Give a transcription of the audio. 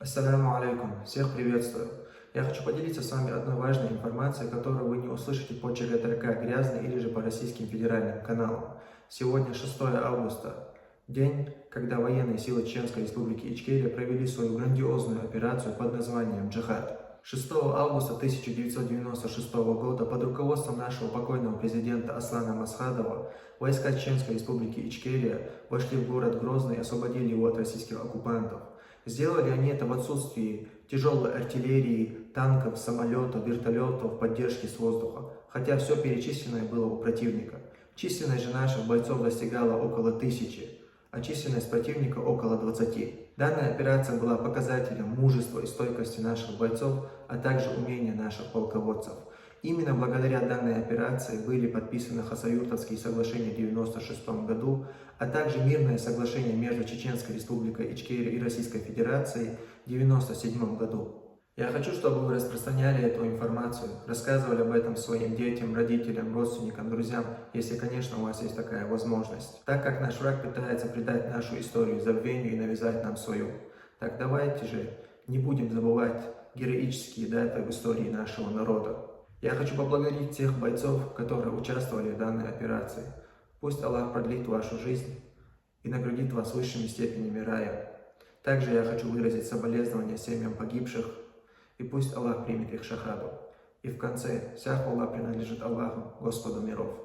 Ассаляму алейкум. Всех приветствую. Я хочу поделиться с вами одной важной информацией, которую вы не услышите по ЧГТРК «Грязный» или же по российским федеральным каналам. Сегодня 6 августа, день, когда военные силы Чеченской Республики Ичкерия провели свою грандиозную операцию под названием «Джихад». 6 августа 1996 года под руководством нашего покойного президента Аслана Масхадова войска Чеченской Республики Ичкерия вошли в город Грозный и освободили его от российских оккупантов. Сделали они это в отсутствии тяжелой артиллерии, танков, самолетов, вертолетов, поддержки с воздуха, хотя все перечисленное было у противника. Численность же наших бойцов достигала около 1000, а численность противника около 20. Данная операция была показателем мужества и стойкости наших бойцов, а также умения наших полководцев. Именно благодаря данной операции были подписаны Хасавюртовские соглашения в 1996 году, а также мирное соглашение между Чеченской Республикой Ичкерия и Российской Федерацией в 1997 году. Я хочу, чтобы вы распространяли эту информацию, рассказывали об этом своим детям, родителям, родственникам, друзьям, если, конечно, у вас есть такая возможность. Так как наш враг пытается придать нашу историю забвению и навязать нам свою. Так давайте же не будем забывать героические даты в истории нашего народа. Я хочу поблагодарить тех бойцов, которые участвовали в данной операции. Пусть Аллах продлит вашу жизнь и наградит вас высшими степенями рая. Также я хочу выразить соболезнования семьям погибших, и пусть Аллах примет их шахаду. И в конце, вся хвала принадлежит Аллаху, Господу миров.